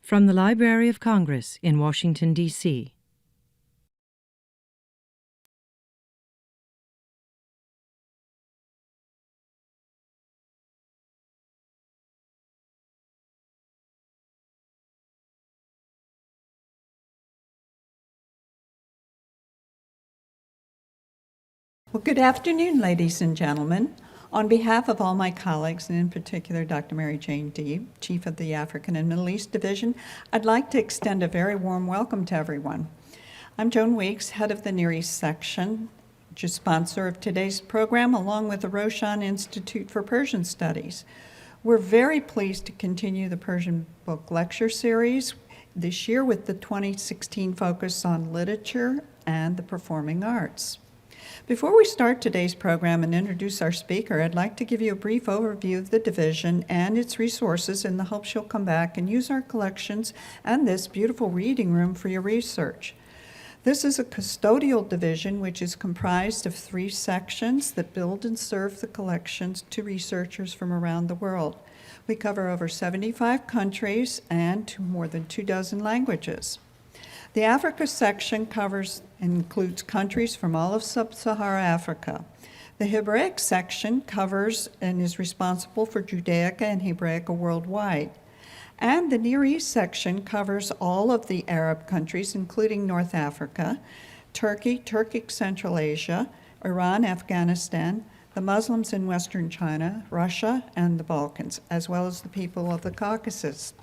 From the Library of Congress in Washington, D.C. Well, good afternoon, ladies and gentlemen. On behalf of all my colleagues, and in particular Dr. Mary Jane Deeb, Chief of the African and Middle East Division, I'd like to extend a very warm welcome to everyone. I'm Joan Weeks, head of the Near East section, sponsor of today's program, along with the Roshan Institute for Persian Studies. We're very pleased to continue the Persian Book Lecture Series this year with the 2016 focus on literature and the performing arts. Before we start today's program and introduce our speaker, I'd like to give you a brief overview of the division and its resources in the hopes you'll come back and use our collections and this beautiful reading room for your research. This is a custodial division which is comprised of 3 sections that build and serve the collections to researchers from around the world. We cover over 75 countries and more than 24 languages. The Africa section covers and includes countries from all of sub-Saharan Africa. The Hebraic section covers and is responsible for Judaica and Hebraica worldwide. And the Near East section covers all of the Arab countries, including North Africa, Turkey, Turkic Central Asia, Iran, Afghanistan, the Muslims in Western China, Russia, and the Balkans, as well as the people of the Caucasus.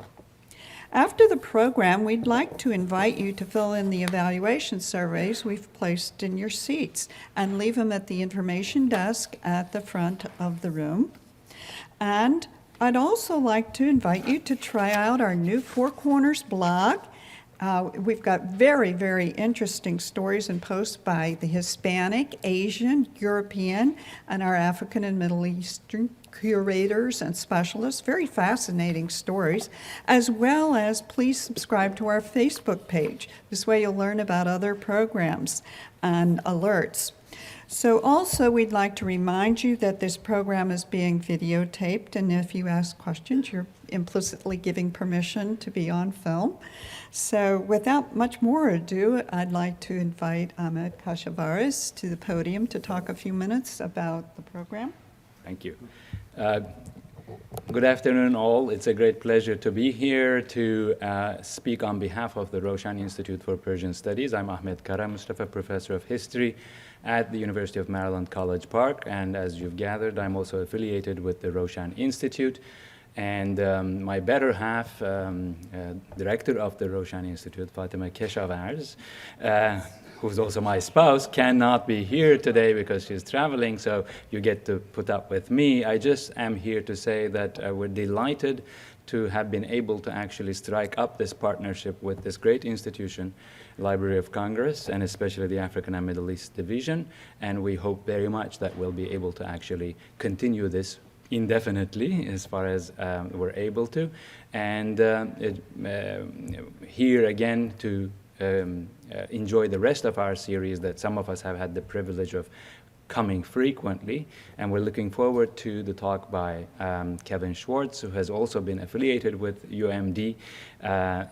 After the program, we'd like to invite you to fill in the evaluation surveys we've placed in your seats and leave them at the information desk at the front of the room. And I'd also like to invite you to try out our new Four Corners blog. We've got very, very interesting stories and posts by the Hispanic, Asian, European, and our African and Middle Eastern curators and specialists, very fascinating stories, as well as please subscribe to our Facebook page. This way you'll learn about other programs and alerts. So also we'd like to remind you that this program is being videotaped, and if you ask questions, you're implicitly giving permission to be on film. So without much more ado, I'd like to invite Ahmed Khashavaris to the podium to talk a few minutes about the program. Thank you. Good afternoon, all. It's a great pleasure to be here to speak on behalf of the Roshan Institute for Persian Studies. I'm Ahmed Kara Mustafa, Professor of History at the University of Maryland, College Park. And as you've gathered, I'm also affiliated with the Roshan Institute. And my better half, director of the Roshan Institute, Fatima Keshavarz, who's also my spouse, cannot be here today because she's traveling, so you get to put up with me. I just am here to say that we're delighted to have been able to actually strike up this partnership with this great institution, Library of Congress, and especially the African and Middle East Division, and we hope very much that we'll be able to actually continue this indefinitely as far as we're able to, and here again to enjoy the rest of our series that some of us have had the privilege of coming frequently, and we're looking forward to the talk by Kevin Schwartz, who has also been affiliated with UMD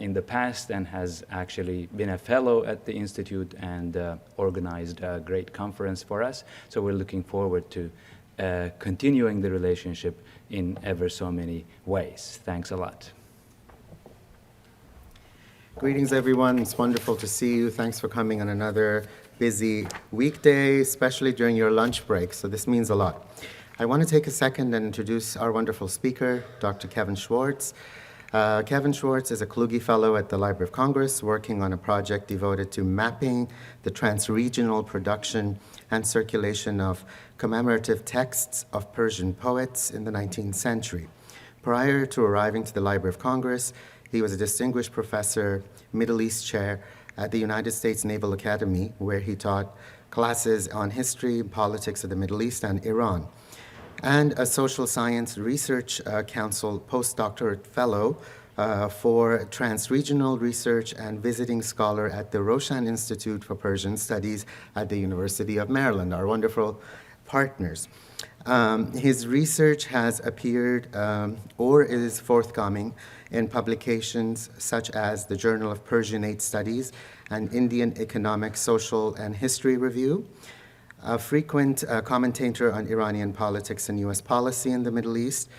in the past and has actually been a fellow at the Institute and organized a great conference for us. So we're looking forward to continuing the relationship in ever so many ways. Thanks a lot. Greetings, everyone. It's wonderful to see you. Thanks for coming on another busy weekday, especially during your lunch break. So this means a lot. I want to take a second and introduce our wonderful speaker, Dr. Kevin Schwartz. Kevin Schwartz is a Kluge Fellow at the Library of Congress, working on a project devoted to mapping the trans-regional production and circulation of commemorative texts of Persian poets in the 19th century. Prior to arriving to the Library of Congress, he was a distinguished professor, Middle East chair at the United States Naval Academy, where he taught classes on history and politics of the Middle East and Iran, and a Social Science Research Council postdoctorate fellow for trans-regional research and visiting scholar at the Roshan Institute for Persian Studies at the University of Maryland, our wonderful partners. His research has appeared or is forthcoming in publications such as the Journal of Persianate Studies and Indian Economic, Social, and History Review. A frequent commentator on Iranian politics and U.S. policy in the Middle East.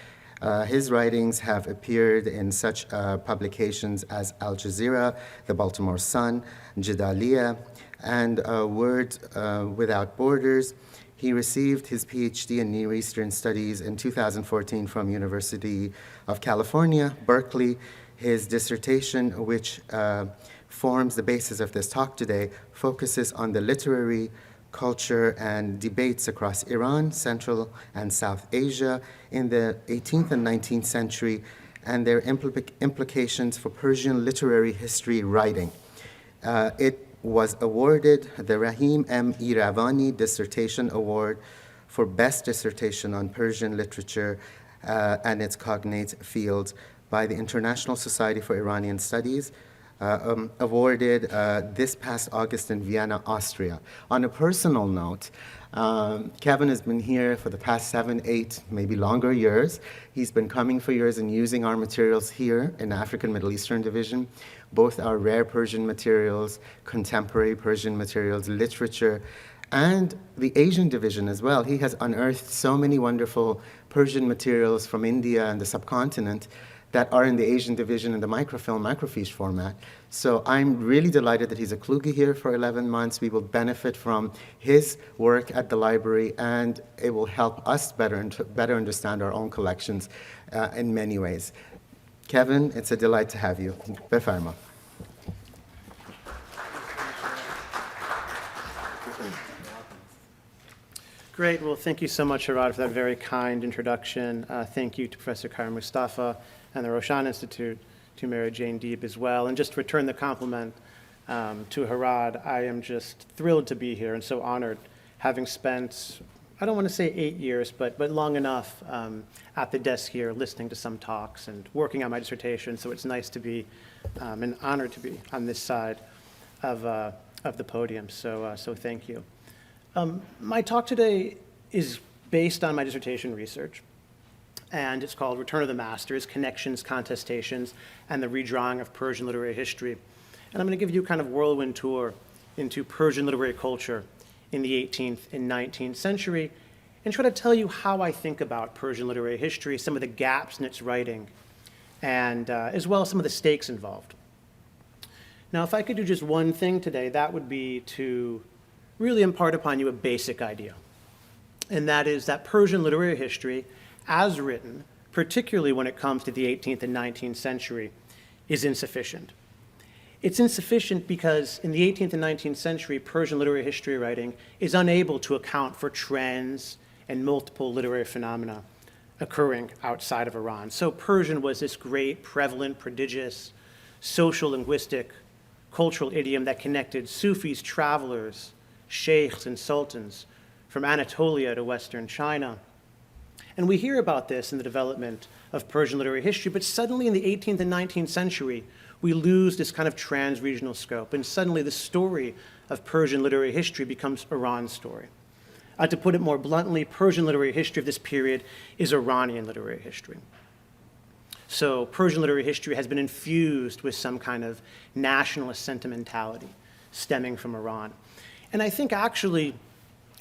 His writings have appeared in such publications as Al Jazeera, the Baltimore Sun, Jadaliyya, and Words Without Borders. He received his PhD in Near Eastern Studies in 2014 from University of California, Berkeley. His dissertation, which forms the basis of this talk today, focuses on the literary culture and debates across Iran, Central and South Asia in the 18th and 19th century, and their implications for Persian literary history writing. It was awarded the Rahim M. Iravani Dissertation Award for Best Dissertation on Persian Literature and its cognate fields by the International Society for Iranian Studies, awarded this past August in Vienna, Austria. On a personal note, Kevin has been here for the past 7, 8, maybe longer years. He's been coming for years and using our materials here in the African Middle Eastern Division, both our rare Persian materials, contemporary Persian materials, literature, and the Asian division as well. He has unearthed so many wonderful Persian materials from India and the subcontinent that are in the Asian division in the microfilm, microfiche format. So I'm really delighted that he's a Kluge here for 11 months. We will benefit from his work at the library, and it will help us better understand our own collections in many ways. Kevin, it's a delight to have you. Befarma. Great. Well, thank you so much, Harad, for that very kind introduction. Thank you to Professor Karim Mustafa and the Roshan Institute, to Mary Jane Deeb as well. And just to return the compliment to Harad, I am just thrilled to be here and so honored, having spent, I don't want to say 8 years, but long enough at the desk here, listening to some talks and working on my dissertation. So it's nice to be, and honored to be on this side of the podium. So thank you. My talk today is based on my dissertation research, and it's called Return of the Masters, Connections, Contestations, and the Redrawing of Persian Literary History. And I'm going to give you a kind of whirlwind tour into Persian literary culture in the 18th and 19th century, and try to tell you how I think about Persian literary history, some of the gaps in its writing, and as well as some of the stakes involved. Now, if I could do just one thing today, that would be to really impart upon you a basic idea, and that is that Persian literary history, as written, particularly when it comes to the 18th and 19th century, is insufficient. It's insufficient because in the 18th and 19th century, Persian literary history writing is unable to account for trends and multiple literary phenomena occurring outside of Iran. So Persian was this great, prevalent, prodigious, social, linguistic, cultural idiom that connected Sufis, travelers, sheikhs, and sultans from Anatolia to Western China. And we hear about this in the development of Persian literary history, but suddenly in the 18th and 19th century, we lose this kind of trans-regional scope, and suddenly the story of Persian literary history becomes Iran's story. To put it more bluntly, Persian literary history of this period is Iranian literary history. So Persian literary history has been infused with some kind of nationalist sentimentality stemming from Iran. And I think actually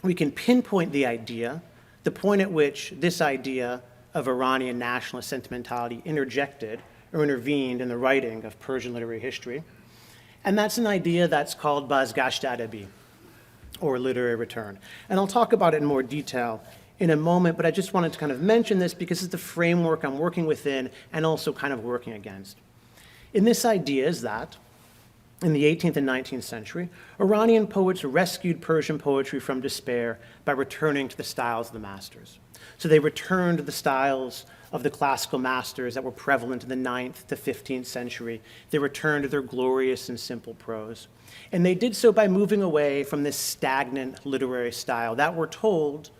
we can pinpoint the idea, the point at which this idea of Iranian nationalist sentimentality interjected or intervened in the writing of Persian literary history. And that's an idea that's called Bazgasht Adabi, or literary return. And I'll talk about it in more detail in a moment, but I just wanted to kind of mention this because it's the framework I'm working within and also kind of working against. And this idea is that in the 18th and 19th century, Iranian poets rescued Persian poetry from despair by returning to the styles of the masters. So they returned to the styles of the classical masters that were prevalent in the 9th to 15th century. They returned to their glorious and simple prose. And they did so by moving away from this stagnant literary style that we're told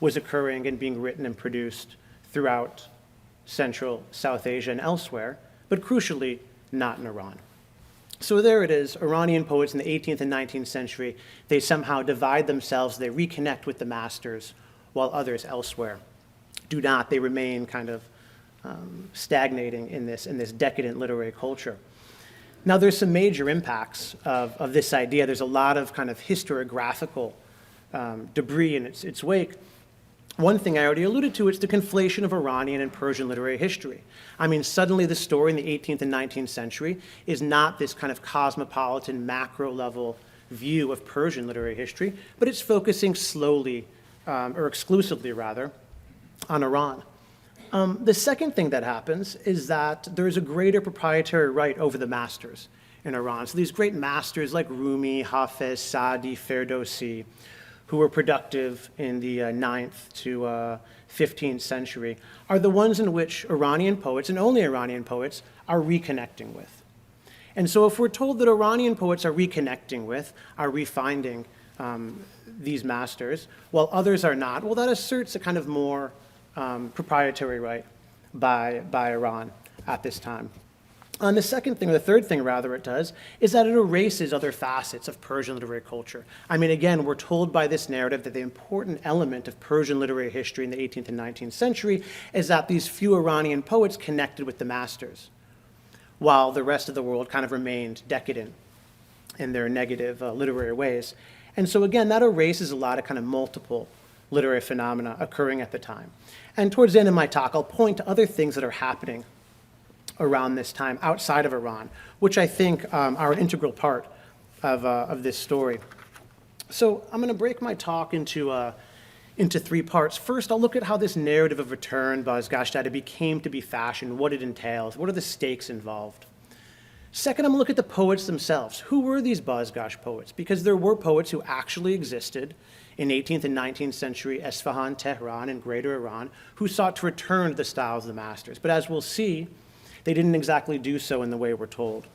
was occurring and being written and produced throughout Central, South Asia, and elsewhere, but crucially, not in Iran. So there it is, Iranian poets in the 18th and 19th century, they somehow divide themselves, they reconnect with the masters, while others elsewhere do not. They remain kind of stagnating in this decadent literary culture. Now, there's some major impacts of this idea. There's a lot of kind of historiographical debris in its wake. One thing I already alluded to is the conflation of Iranian and Persian literary history. I mean, suddenly the story in the 18th and 19th century is not this kind of cosmopolitan, macro-level view of Persian literary history, but it's focusing slowly, or exclusively rather, on Iran. The second thing that happens is that there is a greater proprietary right over the masters in Iran. So these great masters like Rumi, Hafez, Saadi, Ferdowsi, who were productive in the 9th to 15th century, are the ones in which Iranian poets, and only Iranian poets, are reconnecting with. And so if we're told that Iranian poets are reconnecting with, are refinding these masters, while others are not, well, that asserts a kind of more proprietary right by Iran at this time. And the second thing, or the third thing rather it does, is that it erases other facets of Persian literary culture. I mean, again, we're told by this narrative that the important element of Persian literary history in the 18th and 19th century is that these few Iranian poets connected with the masters, while the rest of the world kind of remained decadent in their negative literary ways. And so again, that erases a lot of kind of multiple literary phenomena occurring at the time. And towards the end of my talk, I'll point to other things that are happening around this time outside of Iran, which I think are an integral part of this story. So I'm going to break my talk into 3 parts. First, I'll look at how this narrative of return, Bazgashtari, became to be fashioned, what it entails, what are the stakes involved. Second, I'm going to look at the poets themselves. Who were these Bazgash poets? Because there were poets who actually existed in 18th and 19th century Esfahan, Tehran, and Greater Iran, who sought to return to the styles of the masters. But as we'll see, they didn't exactly do so in the way we're told.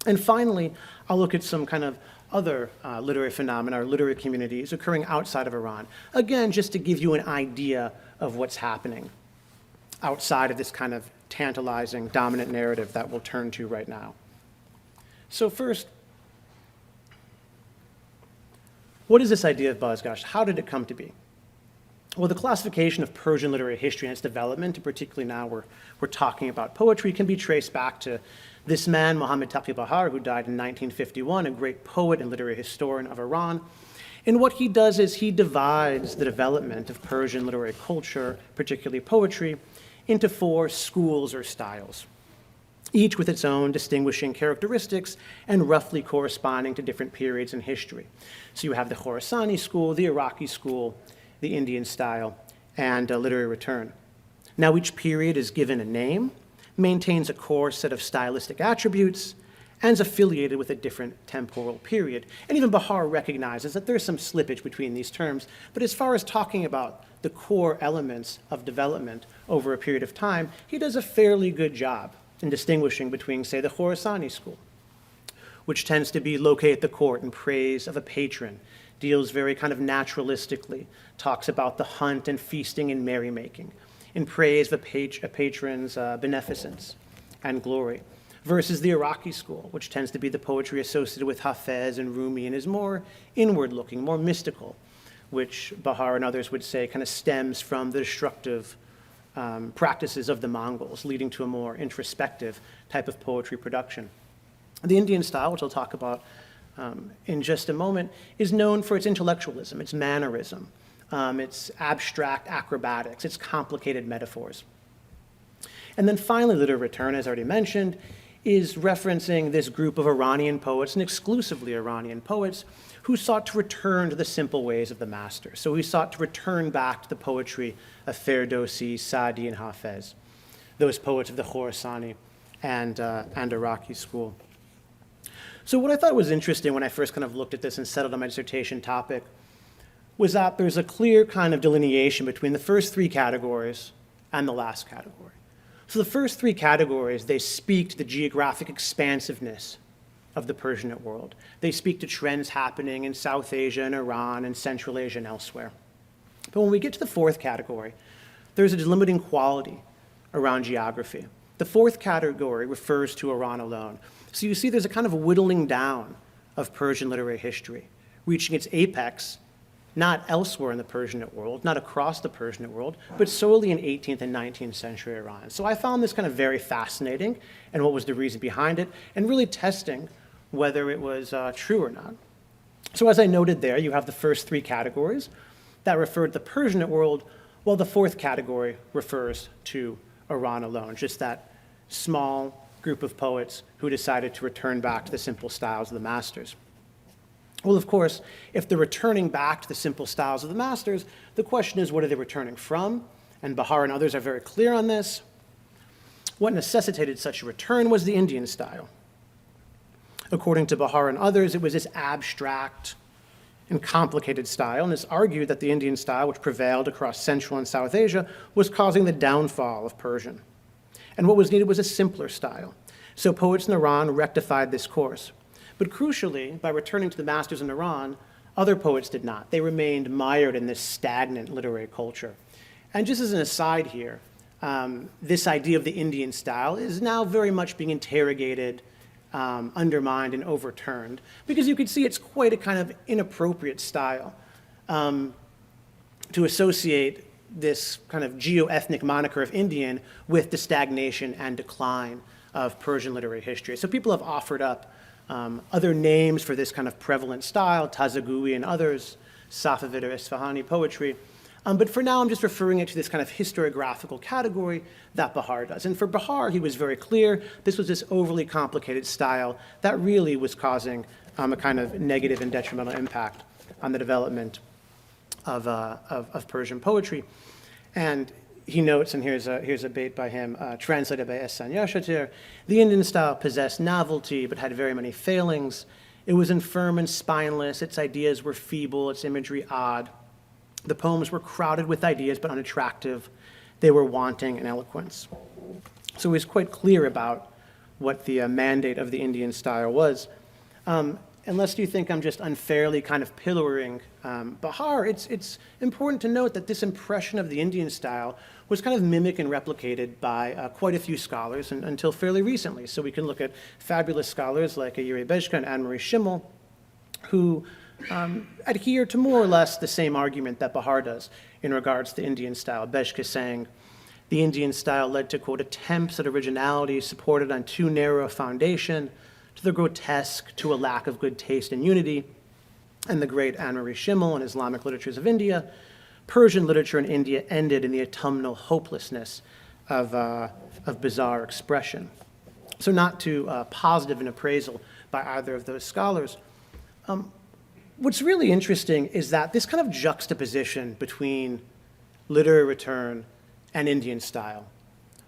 And finally, I'll look at some kind of other literary phenomena or literary communities occurring outside of Iran. Again, just to give you an idea of what's happening outside of this kind of tantalizing, dominant narrative that we'll turn to right now. So first, what is this idea of Bazgash? How did it come to be? Well, the classification of Persian literary history and its development, and particularly now we're talking about poetry, can be traced back to this man, Mohammad Taqi Bahar, who died in 1951, a great poet and literary historian of Iran. And what he does is he divides the development of Persian literary culture, particularly poetry, into 4 schools or styles, each with its own distinguishing characteristics and roughly corresponding to different periods in history. So you have the Khorasani school, the Iraqi school, the Indian style, and literary return. Now each period is given a name, maintains a core set of stylistic attributes, and is affiliated with a different temporal period. And even Bahar recognizes that there's some slippage between these terms, but as far as talking about the core elements of development over a period of time, he does a fairly good job in distinguishing between, say, the Khorasani school, which tends to be located at the court in praise of a patron, deals very kind of naturalistically, talks about the hunt and feasting and merrymaking, in praise of a patron's beneficence and glory, versus the Iraqi school, which tends to be the poetry associated with Hafez and Rumi and is more inward-looking, more mystical, which Bahar and others would say kind of stems from the destructive practices of the Mongols, leading to a more introspective type of poetry production. The Indian style, which I'll talk about in just a moment, is known for its intellectualism, its mannerism, its abstract acrobatics, its complicated metaphors. And then finally, literary return, as I already mentioned, is referencing this group of Iranian poets, and exclusively Iranian poets, who sought to return to the simple ways of the master. So he sought to return back to the poetry of Ferdowsi, Saadi, and Hafez, those poets of the Khorasani and Iraqi school. So what I thought was interesting when I first kind of looked at this and settled on my dissertation topic was that there's a clear kind of delineation between the first 3 categories and the last category. So the first 3 categories, they speak to the geographic expansiveness of the Persianate world. They speak to trends happening in South Asia and Iran and Central Asia and elsewhere. But when we get to the 4th category, there's a delimiting quality around geography. The 4th category refers to Iran alone. So you see there's a kind of whittling down of Persian literary history, reaching its apex not elsewhere in the Persianate world, not across the Persianate world, but solely in 18th and 19th century Iran. So I found this kind of very fascinating, and what was the reason behind it, and really testing whether it was true or not. So as I noted there, you have the first three categories that refer to the Persianate world, while the fourth category refers to Iran alone, just that small group of poets who decided to return back to the simple styles of the masters. Well, of course, if they're returning back to the simple styles of the masters, the question is, what are they returning from? And Bahar and others are very clear on this. What necessitated such a return was the Indian style. According to Bahar and others, it was this abstract and complicated style, and it's argued that the Indian style, which prevailed across Central and South Asia, was causing the downfall of Persian. And what was needed was a simpler style. So poets in Iran rectified this course. But crucially, by returning to the masters in Iran, other poets did not. They remained mired in this stagnant literary culture. And just as an aside here, this idea of the Indian style is now very much being interrogated, undermined, and overturned, because you could see it's quite a kind of inappropriate style to associate this kind of geo-ethnic moniker of Indian with the stagnation and decline of Persian literary history. So people have offered up other names for this kind of prevalent style, Tazagui and others, Safavid or Isfahani poetry. But for now, I'm just referring it to this kind of historiographical category that Bahar does. And for Bahar, he was very clear this was this overly complicated style that really was causing a kind of negative and detrimental impact on the development of Persian poetry. And he notes, and here's a bait by him, translated by Ehsan Yashatir, the Indian style possessed novelty but had very many failings. It was infirm and spineless, its ideas were feeble, its imagery odd. The poems were crowded with ideas but unattractive. They were wanting in eloquence. So he's quite clear about what the mandate of the Indian style was. Unless you think I'm just unfairly kind of pillaring Bahar, it's important to note that this impression of the Indian style was kind of mimicked and replicated by quite a few scholars until fairly recently. So we can look at fabulous scholars like Yuri Bezhka and Anne-Marie Schimmel, who adhere to more or less the same argument that Bahar does in regards to Indian style. Bezhka saying, the Indian style led to, quote, attempts at originality supported on too narrow a foundation, to the grotesque, to a lack of good taste and unity. And the great Anne-Marie Schimmel in Islamic Literatures of India, Persian literature in India ended in the autumnal hopelessness of bizarre expression. So not too positive an appraisal by either of those scholars. What's really interesting is that this kind of juxtaposition between literary return and Indian style,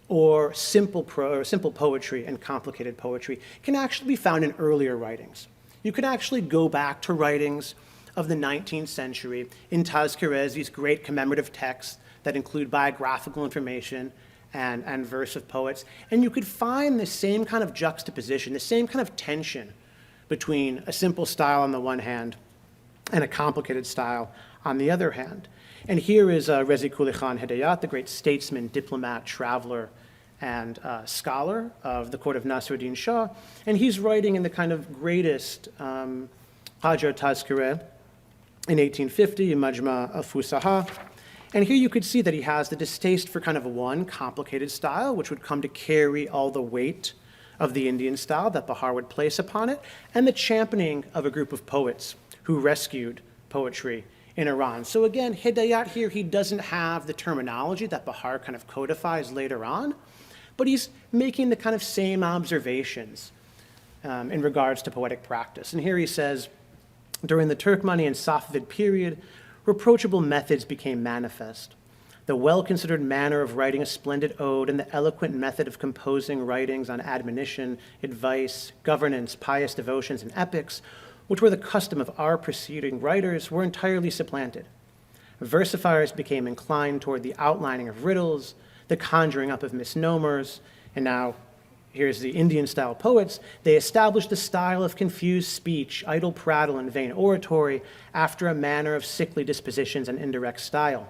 or simple poetry and complicated poetry, can actually be found in earlier writings. You can actually go back to writings of the 19th century in Tazkirehs, these great commemorative texts that include biographical information and verse of poets, and you could find the same kind of juxtaposition, the same kind of tension between a simple style on the one hand and a complicated style on the other hand. And here is Rezi Quli Khan Hidayat, the great statesman, diplomat, traveler, and scholar of the court of Nasruddin Shah. And he's writing in the kind of greatest Hajar Tazkireh in 1850, in Majma al-Fusaha. And here you could see that he has the distaste for kind of one complicated style, which would come to carry all the weight of the Indian style that Bahar would place upon it, and the championing of a group of poets who rescued poetry in Iran. So again, Hidayat here, he doesn't have the terminology that Bahar kind of codifies later on, but he's making the kind of same observations in regards to poetic practice. And here he says, during the Turkmani and Safavid period, reproachable methods became manifest. The well-considered manner of writing a splendid ode and the eloquent method of composing writings on admonition, advice, governance, pious devotions, and epics, which were the custom of our preceding writers, were entirely supplanted. Versifiers became inclined toward the outlining of riddles, the conjuring up of misnomers, and now here's the Indian-style poets. They established a style of confused speech, idle prattle, and vain oratory after a manner of sickly dispositions and indirect style.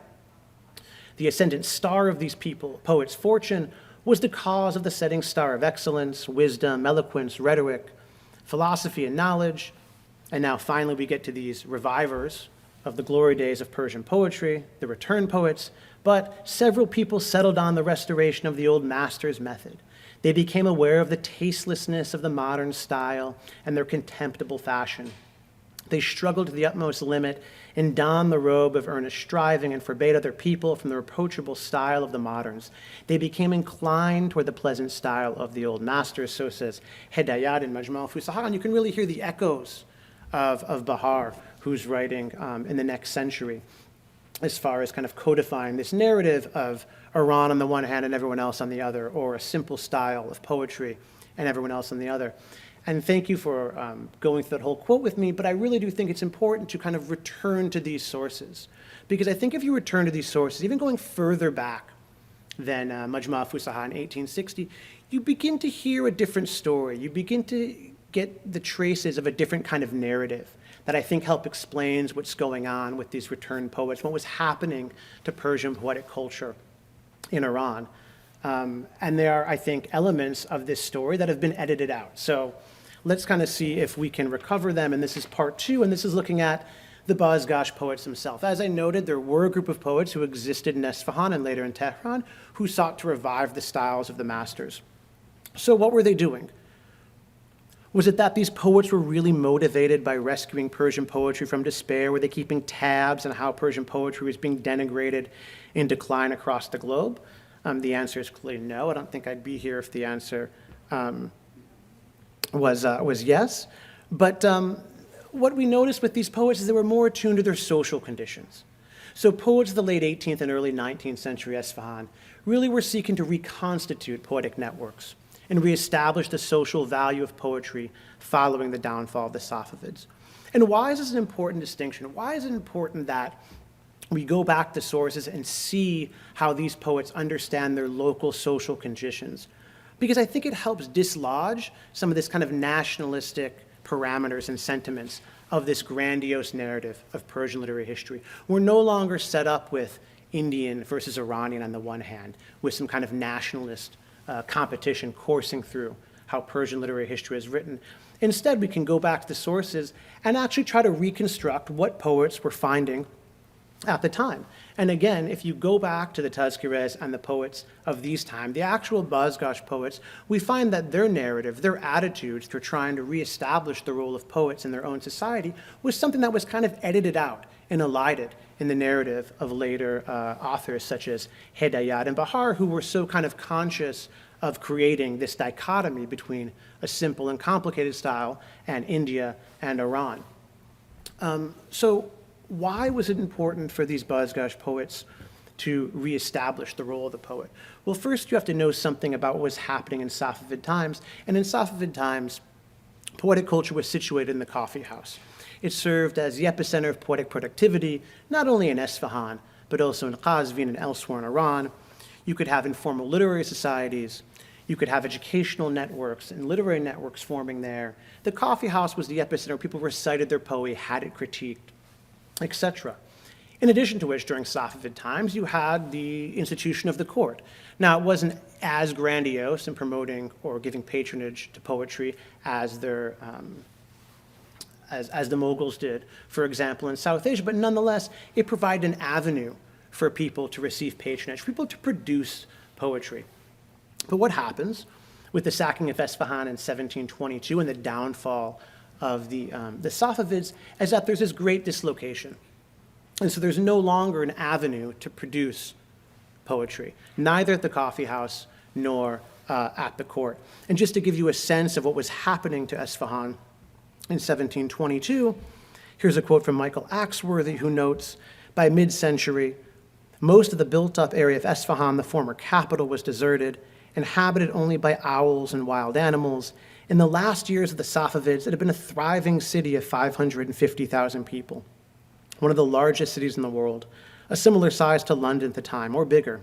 The ascendant star of these poets' fortune was the cause of the setting star of excellence, wisdom, eloquence, rhetoric, philosophy, and knowledge. And now finally we get to these revivers of the glory days of Persian poetry, the return poets, but several people settled on the restoration of the old master's method. They became aware of the tastelessness of the modern style and their contemptible fashion. They struggled to the utmost limit and donned the robe of earnest striving and forbade other people from the reproachable style of the moderns. They became inclined toward the pleasant style of the old masters, so says Hedayat in Majma' al-Fusaha. And you can really hear the echoes of Bahar, who's writing in the next century, as far as kind of codifying this narrative of Iran on the one hand and everyone else on the other, or a simple style of poetry and everyone else on the other. And thank you for going through that whole quote with me, but I really do think it's important to kind of return to these sources. Because I think if you return to these sources, even going further back than Majma' al-Fusaha in 1860, you begin to hear a different story. You begin to get the traces of a different kind of narrative that I think help explains what's going on with these return poets, what was happening to Persian poetic culture in Iran. And there are, I think, elements of this story that have been edited out. So let's kind of see if we can recover them. And this is part 2, and this is looking at the Bazgash poets themselves. As I noted, there were a group of poets who existed in Esfahan and later in Tehran who sought to revive the styles of the masters. So what were they doing? Was it that these poets were really motivated by rescuing Persian poetry from despair? Were they keeping tabs on how Persian poetry was being denigrated in decline across the globe? The answer is clearly no. I don't think I'd be here if the answer was yes. But what we noticed with these poets is they were more attuned to their social conditions. So poets of the late 18th and early 19th century Esfahan really were seeking to reconstitute poetic networks and reestablish the social value of poetry following the downfall of the Safavids. And why is this an important distinction? Why is it important that we go back to sources and see how these poets understand their local social conditions? Because I think it helps dislodge some of this kind of nationalistic parameters and sentiments of this grandiose narrative of Persian literary history. We're no longer set up with Indian versus Iranian on the one hand, with some kind of nationalist competition coursing through how Persian literary history is written. Instead, we can go back to the sources and actually try to reconstruct what poets were finding at the time. And again, if you go back to the Tazkires and the poets of these times, the actual Bazgash poets, we find that their narrative, their attitudes for trying to reestablish the role of poets in their own society was something that was kind of edited out and elided in the narrative of later authors such as Hedayat and Bahar, who were so kind of conscious of creating this dichotomy between a simple and complicated style and India and Iran. So why was it important for these Bazgash poets to reestablish the role of the poet? Well, first you have to know something about what was happening in Safavid times. And in Safavid times, poetic culture was situated in the coffee house. It served as the epicenter of poetic productivity, not only in Esfahan, but also in Qazvin and elsewhere in Iran. You could have informal literary societies. You could have educational networks and literary networks forming there. The coffee house was the epicenter where people recited their poetry, had it critiqued, etc. In addition to which, during Safavid times, you had the institution of the court. Now, it wasn't as grandiose in promoting or giving patronage to poetry as their as the Mughals did, for example, in South Asia, but nonetheless, it provided an avenue for people to receive patronage, for people to produce poetry. But what happens with the sacking of Esfahan in 1722 and the downfall of the Safavids is that there's this great dislocation. And so there's no longer an avenue to produce poetry, neither at the coffee house nor at the court. And just to give you a sense of what was happening to Esfahan in 1722, here's a quote from Michael Axworthy, who notes, by mid-century, most of the built-up area of Esfahan, the former capital, was deserted, inhabited only by owls and wild animals. In the last years of the Safavids, it had been a thriving city of 550,000 people, one of the largest cities in the world, a similar size to London at the time, or bigger.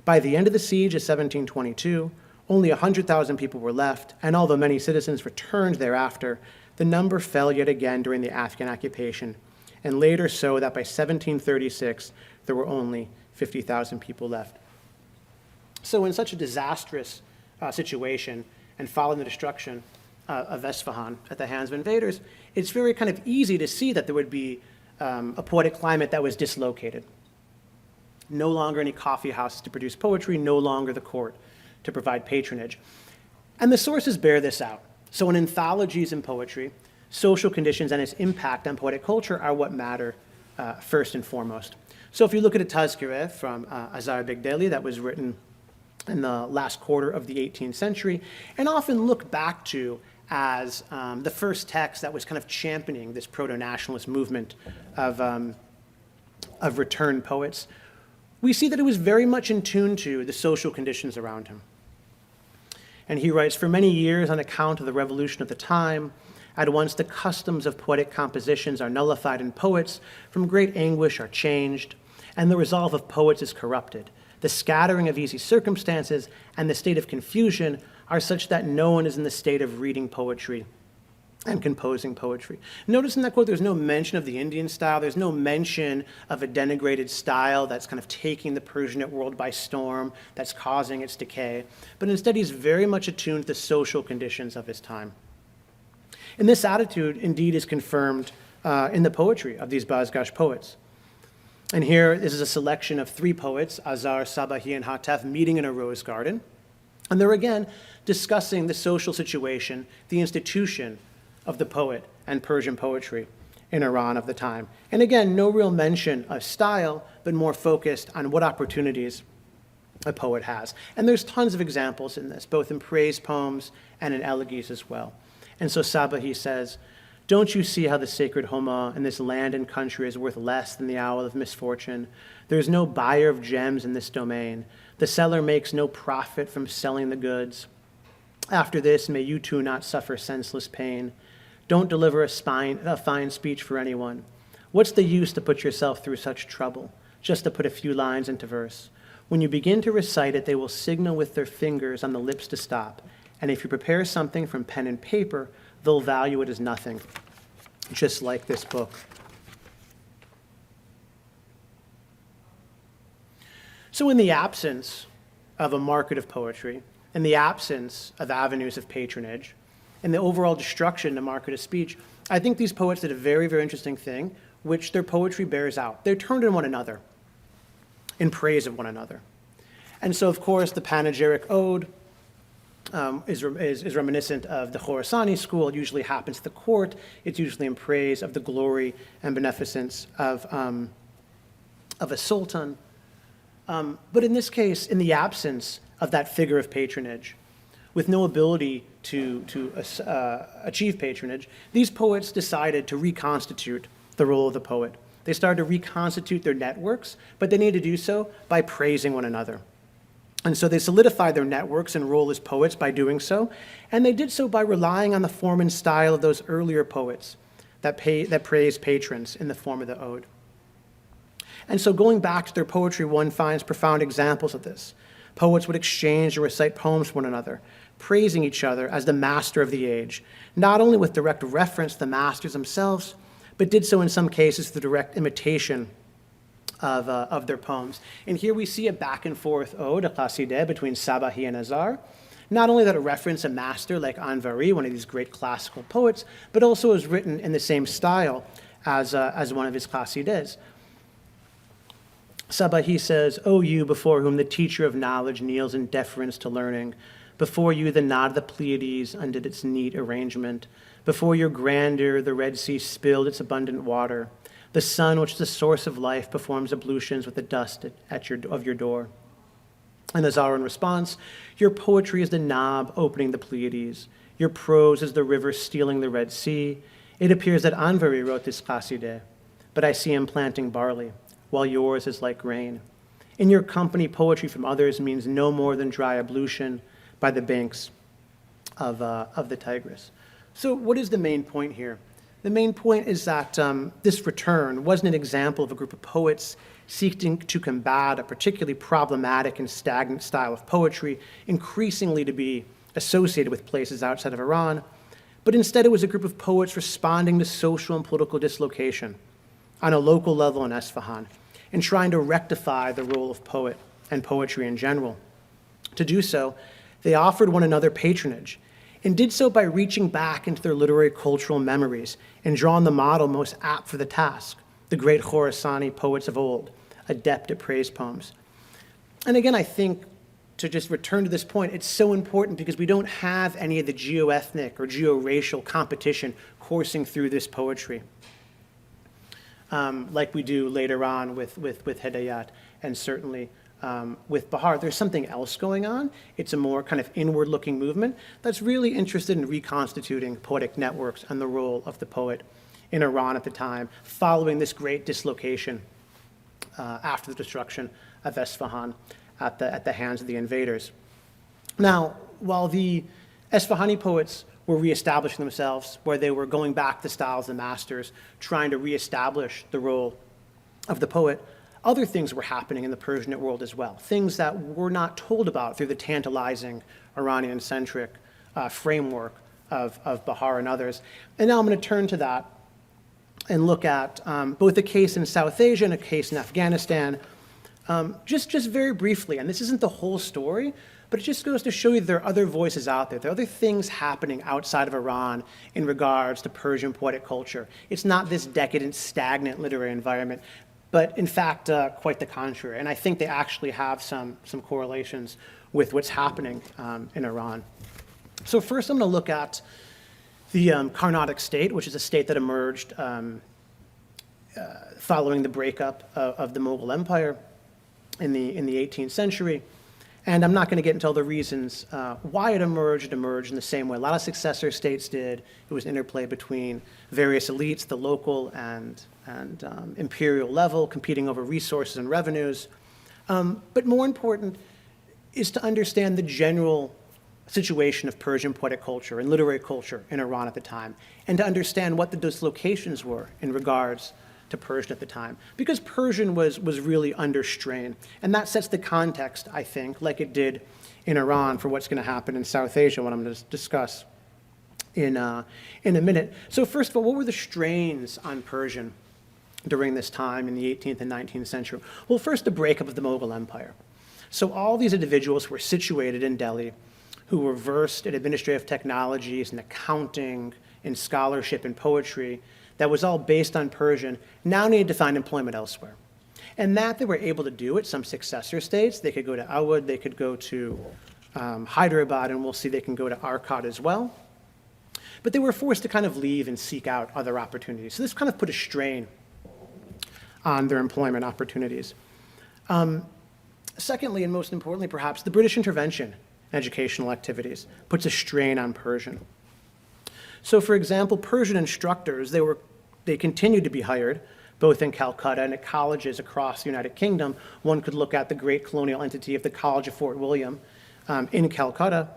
By the end of the siege of 1722, only 100,000 people were left, and although many citizens returned thereafter, the number fell yet again during the Afghan occupation, and later so that by 1736, there were only 50,000 people left. So in such a disastrous situation, and following the destruction of Esfahan at the hands of invaders, it's very kind of easy to see that there would be a poetic climate that was dislocated. No longer any coffee houses to produce poetry, no longer the court to provide patronage. And the sources bear this out. So in anthologies in poetry, social conditions and its impact on poetic culture are what matter first and foremost. So if you look at a tazkireh from Azar Bigdeli that was written in the last quarter of the 18th century, and often look back to as the first text that was kind of championing this proto-nationalist movement of returned poets, we see that it was very much in tune to the social conditions around him. And he writes, "For many years, on account of the revolution of the time, at once the customs of poetic compositions are nullified in poets, from great anguish are changed, and the resolve of poets is corrupted. The scattering of easy circumstances and the state of confusion are such that no one is in the state of reading poetry and composing poetry." Notice in that quote, there's no mention of the Indian style. There's no mention of a denigrated style that's kind of taking the Persianate world by storm, that's causing its decay. But instead, he's very much attuned to the social conditions of his time. And this attitude, indeed, is confirmed in the poetry of these Bazgash poets. And here, this is a selection of 3 poets, Azar, Sabahi, and Hatef, meeting in a rose garden. And they're again discussing the social situation, the institution of the poet and Persian poetry in Iran of the time. And again, no real mention of style, but more focused on what opportunities a poet has. And there's tons of examples in this, both in praise poems and in elegies as well. And so Sabahi says, "Don't you see how the sacred Homa in this land and country is worth less than the owl of misfortune? There is no buyer of gems in this domain. The seller makes no profit from selling the goods. After this, may you too not suffer senseless pain. Don't deliver a fine speech for anyone. What's the use to put yourself through such trouble, just to put a few lines into verse? When you begin to recite it, they will signal with their fingers on the lips to stop. And if you prepare something from pen and paper, they'll value it as nothing, just like this book." So in the absence of a market of poetry, in the absence of avenues of patronage, in the overall destruction of the market of speech, I think these poets did a very, very interesting thing, which their poetry bears out. They're turned on one another, in praise of one another. And so, of course, the panegyric ode is reminiscent of the Khorasani school. It usually happens at the court. It's usually in praise of the glory and beneficence of a sultan. But in this case, in the absence of that figure of patronage, with no ability to achieve patronage, these poets decided to reconstitute the role of the poet. They started to reconstitute their networks, but they needed to do so by praising one another. And so they solidified their networks and role as poets by doing so, and they did so by relying on the form and style of those earlier poets that praised patrons in the form of the ode. And so going back to their poetry, one finds profound examples of this. Poets would exchange or recite poems to one another, praising each other as the master of the age, not only with direct reference to the masters themselves, but did so in some cases through direct imitation of their poems. And here we see a back and forth ode, a qasideh, between Sabahi and Azar. Not only that it references a master like Anvari, one of these great classical poets, but also is written in the same style as one of his qasidehs. Sabahi says, "O you before whom the teacher of knowledge kneels in deference to learning, before you the knot of the Pleiades undid its neat arrangement, before your grandeur the Red Sea spilled its abundant water, the sun which is the source of life performs ablutions with the dust of your door." And Azar in response, "Your poetry is the knob opening the Pleiades, your prose is the river stealing the Red Sea. It appears that Anvari wrote this qasideh, but I see him planting barley, while yours is like grain. In your company, poetry from others means no more than dry ablution by the banks of the Tigris." So what is the main point here? The main point is that this return wasn't an example of a group of poets seeking to combat a particularly problematic and stagnant style of poetry, increasingly to be associated with places outside of Iran, but instead it was a group of poets responding to social and political dislocation on a local level in Esfahan, and trying to rectify the role of poet and poetry in general. To do so, they offered one another patronage, and did so by reaching back into their literary cultural memories and drawing the model most apt for the task, the great Khorasani poets of old, adept at praise poems. And again, I think, to just return to this point, it's so important because we don't have any of the geo-ethnic or geo-racial competition coursing through this poetry, like we do later on with Hedayat, and certainly with Bahar. There's something else going on. It's a more kind of inward-looking movement that's really interested in reconstituting poetic networks and the role of the poet in Iran at the time, following this great dislocation after the destruction of Esfahan at the hands of the invaders. Now, while the Esfahani poets were reestablishing themselves, where they were going back to styles of masters, trying to reestablish the role of the poet, other things were happening in the Persianate world as well, things that were not told about through the tantalizing Iranian-centric framework of Bahar and others. And now I'm going to turn to that and look at both a case in South Asia and a case in Afghanistan, just very briefly. And this isn't the whole story, but it just goes to show you there are other voices out there. There are other things happening outside of Iran in regards to Persian poetic culture. It's not this decadent, stagnant literary environment, but in fact, quite the contrary. And I think they actually have some correlations with what's happening in Iran. So first I'm going to look at the Carnatic state, which is a state that emerged following the breakup of the Mughal Empire in the 18th century. And I'm not going to get into all the reasons why it emerged. It emerged in the same way a lot of successor states did. It was an interplay between various elites, the local and imperial level, competing over resources and revenues. But more important is to understand the general situation of Persian poetic culture and literary culture in Iran at the time, and to understand what the dislocations were in regards to Persian at the time, because Persian was really under strain. And that sets the context, I think, like it did in Iran, for what's going to happen in South Asia, what I'm going to discuss in a minute. So first of all, what were the strains on Persian during this time in the 18th and 19th century? Well, first, the breakup of the Mughal Empire. So all these individuals who were situated in Delhi, who were versed in administrative technologies and accounting, in scholarship and poetry, that was all based on Persian, now needed to find employment elsewhere. And that they were able to do at some successor states. They could go to Awad, they could go to Hyderabad, and we'll see they can go to Arcot as well. But they were forced to kind of leave and seek out other opportunities. So this kind of put a strain on their employment opportunities. Secondly, and most importantly perhaps, the British intervention in educational activities puts a strain on Persian. So for example, Persian instructors, they continued to be hired both in Calcutta and at colleges across the United Kingdom. One could look at the great colonial entity of the College of Fort William in Calcutta.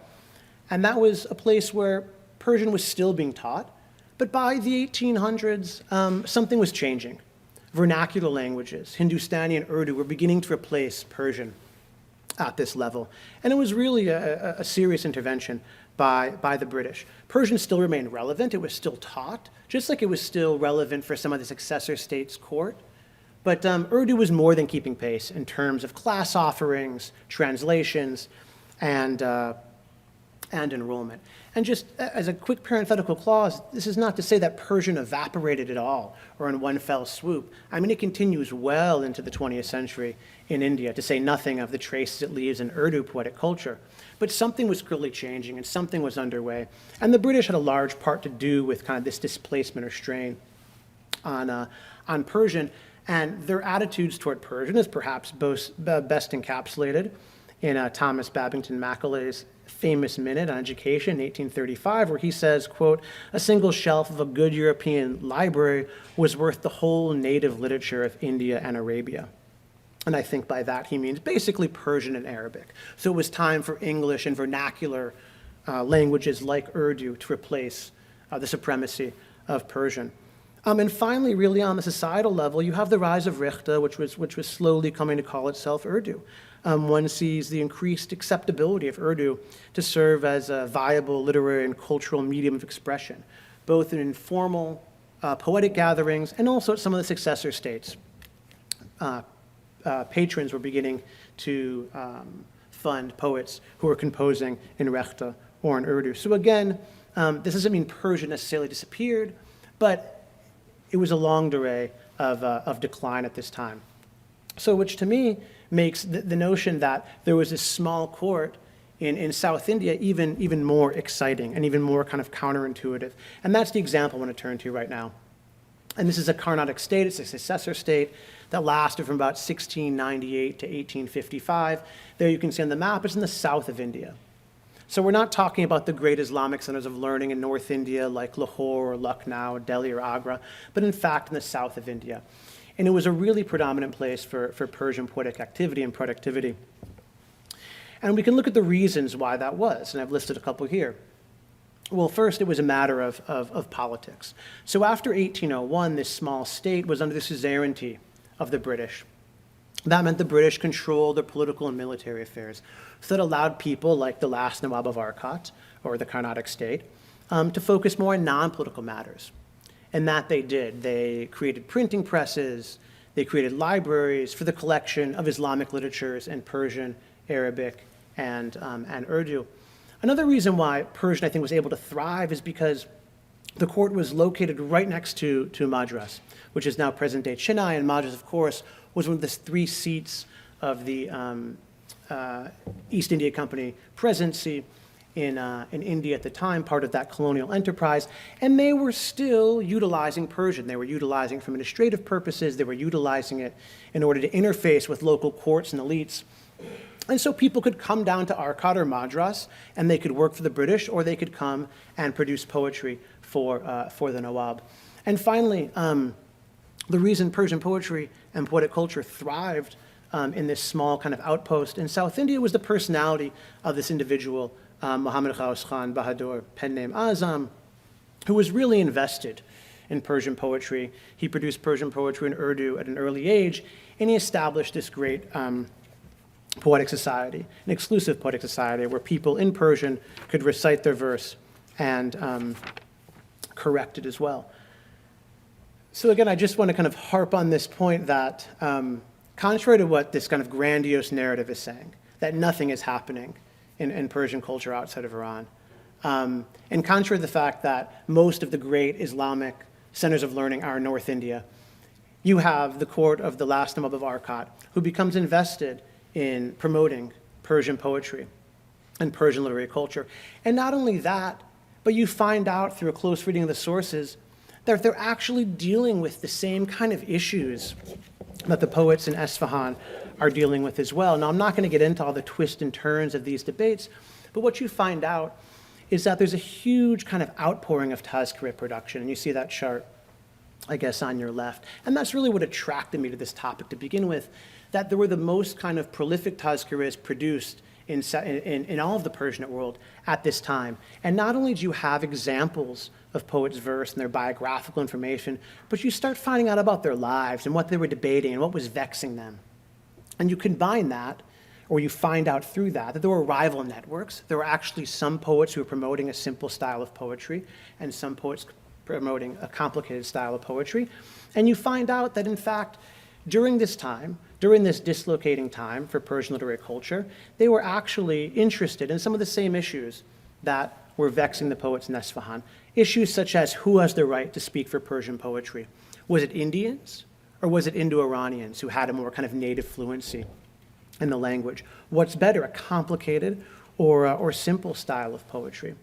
And that was a place where Persian was still being taught. But by the 1800s, something was changing. Vernacular languages, Hindustani and Urdu, were beginning to replace Persian at this level. And it was really a serious intervention by the British. Persian still remained relevant. It was still taught, just like it was still relevant for some of the successor states' court. But Urdu was more than keeping pace in terms of class offerings, translations, and enrollment. And just as a quick parenthetical clause, this is not to say that Persian evaporated at all or in one fell swoop. I mean, it continues well into the 20th century in India, to say nothing of the traces it leaves in Urdu poetic culture. But something was clearly changing and something was underway. And the British had a large part to do with kind of this displacement or strain on Persian. And their attitudes toward Persian is perhaps best encapsulated in Thomas Babington Macaulay's famous minute on education in 1835, where he says, quote, "A single shelf of a good European library was worth the whole native literature of India and Arabia." And I think by that he means basically Persian and Arabic. So it was time for English and vernacular languages like Urdu to replace the supremacy of Persian. And finally, really on the societal level, you have the rise of Richte, which was slowly coming to call itself Urdu. One sees the increased acceptability of Urdu to serve as a viable literary and cultural medium of expression, both in informal poetic gatherings and also at some of the successor states. Patrons were beginning to fund poets who were composing in Richte or in Urdu. So again, this doesn't mean Persian necessarily disappeared, but it was a longue durée of decline at this time. So which to me makes the notion that there was this small court in South India even more exciting and even more kind of counterintuitive. And that's the example I want to turn to right now. And this is a Carnatic state, it's a successor state that lasted from about 1698 to 1855. There you can see on the map, it's in the south of India. So we're not talking about the great Islamic centers of learning in North India like Lahore or Lucknow, Delhi or Agra, but in fact in the south of India. And it was a really predominant place for Persian poetic activity and productivity. And we can look at the reasons why that was, and I've listed a couple here. Well, first, it was a matter of politics. So after 1801, this small state was under the suzerainty of the British. That meant the British controlled their political and military affairs. So that allowed people like the last Nawab of Arcot, or the Carnatic state, to focus more on non-political matters. And that they did. They created printing presses, they created libraries for the collection of Islamic literatures in Persian, Arabic, and Urdu. Another reason why Persian, I think, was able to thrive is because the court was located right next to Madras, which is now present-day Chennai, and Madras, of course, was one of the 3 seats of the East India Company presidency in India at the time, part of that colonial enterprise, and they were still utilizing Persian. They were utilizing it for administrative purposes. They were utilizing it in order to interface with local courts and elites. And so people could come down to Arcot or Madras, and they could work for the British, or they could come and produce poetry for the Nawab. And finally, the reason Persian poetry and poetic culture thrived in this small kind of outpost in South India was the personality of this individual, Muhammad Ghaus Khan Bahadur, pen name Azam, who was really invested in Persian poetry. He produced Persian poetry in Urdu at an early age, and he established this great poetic society, an exclusive poetic society where people in Persian could recite their verse and correct it as well. So again, I just want to kind of harp on this point that contrary to what this kind of grandiose narrative is saying, that nothing is happening in Persian culture outside of Iran, and contrary to the fact that most of the great Islamic centers of learning are in North India, you have the court of the last Nawab of Arcot, who becomes invested in promoting Persian poetry and Persian literary culture. And not only that, but you find out through a close reading of the sources that they're actually dealing with the same kind of issues that the poets in Esfahan are dealing with as well. Now, I'm not going to get into all the twists and turns of these debates, but what you find out is that there's a huge kind of outpouring of Tazkireh production, and you see that chart, I guess, on your left. And that's really what attracted me to this topic to begin with, that there were the most kind of prolific Tazkirehs produced in all of the Persianate world at this time. And not only do you have examples of poets' verse and their biographical information, but you start finding out about their lives and what they were debating and what was vexing them. And you combine that, or you find out through that there were rival networks. There were actually some poets who were promoting a simple style of poetry and some poets promoting a complicated style of poetry. And you find out that, in fact, during this time, during this dislocating time for Persian literary culture, they were actually interested in some of the same issues that were vexing the poets in Esfahan. Issues such as who has the right to speak for Persian poetry? Was it Indians or was it Indo-Iranians who had a more kind of native fluency in the language? What's better, a complicated or simple style of poetry?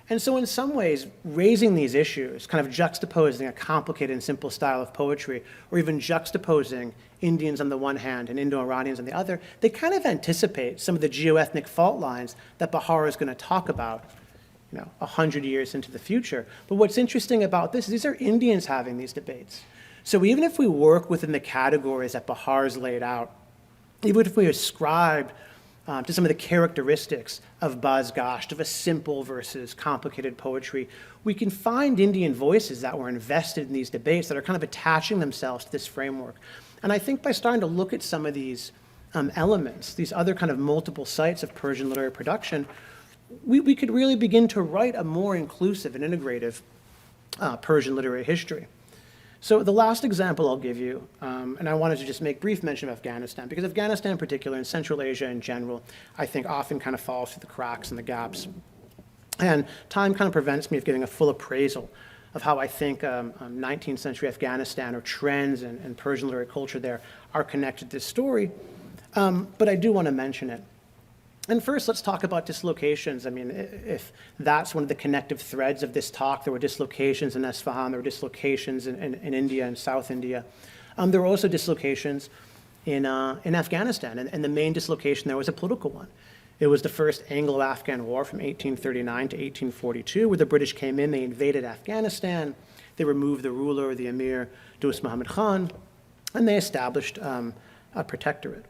And so in some ways, raising these issues, kind of juxtaposing a complicated and simple style of poetry, or even juxtaposing Indians on the one hand and Indo-Iranians on the other, they kind of anticipate some of the geoethnic fault lines that Bahar is going to talk about, 100 years into the future. But what's interesting about this is these are Indians having these debates. So even if we work within the categories that Bahar's laid out, even if we ascribe to some of the characteristics of Baz-Gasht, of a simple versus complicated poetry, we can find Indian voices that were invested in these debates that are kind of attaching themselves to this framework. And I think by starting to look at some of these elements, these other kind of multiple sites of Persian literary production, we could really begin to write a more inclusive and integrative Persian literary history. So the last example I'll give you, and I wanted to just make brief mention of Afghanistan, because Afghanistan in particular, and Central Asia in general, I think often kind of falls through the cracks and the gaps. And time kind of prevents me of giving a full appraisal of how I think 19th century Afghanistan or trends and Persian literary culture there are connected to this story, but I do want to mention it. And first, let's talk about dislocations. I mean, if that's one of the connective threads of this talk, there were dislocations in Isfahan, there were dislocations in India and South India. There were also dislocations in Afghanistan, and the main dislocation there was a political one. It was the first Anglo-Afghan War from 1839 to 1842, where the British came in, they invaded Afghanistan, they removed the ruler, the Emir, Dost Muhammad Khan, and they established a protectorate.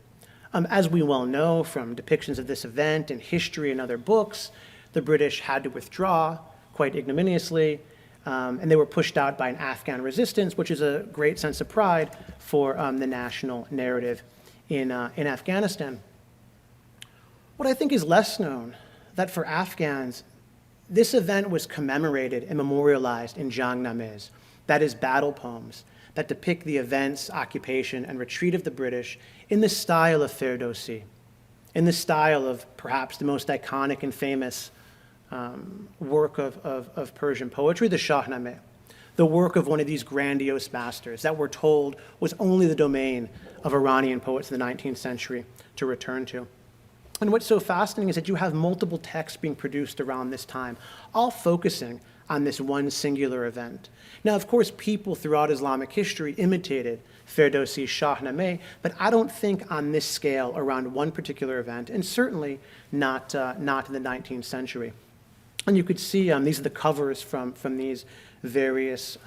As we well know from depictions of this event in history and other books, the British had to withdraw quite ignominiously, and they were pushed out by an Afghan resistance, which is a great sense of pride for the national narrative in Afghanistan. What I think is less known, that for Afghans, this event was commemorated and memorialized in Jangnames, that is, battle poems, that depict the events, occupation, and retreat of the British in the style of Ferdowsi, in the style of perhaps the most iconic and famous work of Persian poetry, the Shahnameh, the work of one of these grandiose masters that we're told was only the domain of Iranian poets in the 19th century to return to. And what's so fascinating is that you have multiple texts being produced around this time, all focusing on this one singular event. Now, of course, people throughout Islamic history imitated Ferdowsi's Shahnameh, but I don't think on this scale around one particular event, and certainly not in the 19th century. And you could see these are the covers from these various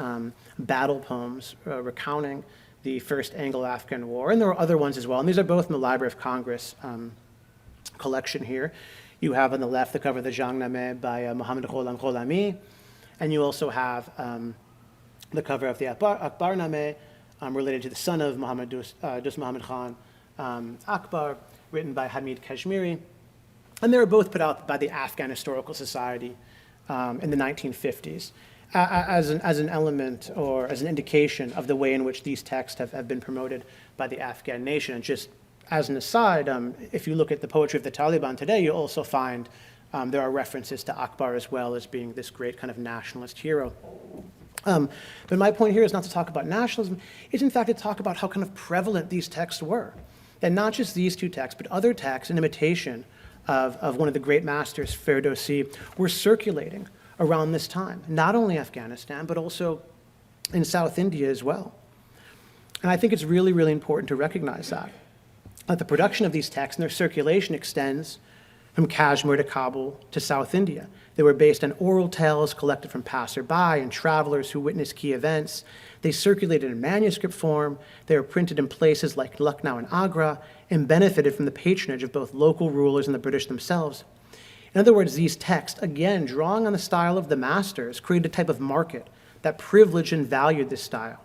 battle poems recounting the First Anglo-Afghan War, and there are other ones as well, and these are both in the Library of Congress collection here. You have on the left the cover of the Jangnames by Muhammad Ghulam Gholami, and you also have the cover of the Akbarnameh related to the son of Muhammad Dost Muhammad Khan Akbar, written by Hamid Kashmiri. And they were both put out by the Afghan Historical Society in the 1950s as an element or as an indication of the way in which these texts have been promoted by the Afghan nation. And just as an aside, if you look at the poetry of the Taliban today, you'll also find there are references to Akbar as well as being this great kind of nationalist hero. But my point here is not to talk about nationalism, it's in fact to talk about how kind of prevalent these texts were. And not just these two texts, but other texts in imitation of one of the great masters, Ferdowsi, were circulating around this time, not only Afghanistan, but also in South India as well. And I think it's really, really important to recognize that the production of these texts and their circulation extends from Kashmir to Kabul to South India. They were based on oral tales collected from passerby and travelers who witnessed key events. They circulated in manuscript form. They were printed in places like Lucknow and Agra and benefited from the patronage of both local rulers and the British themselves. In other words, these texts, again, drawing on the style of the masters, created a type of market that privileged and valued this style,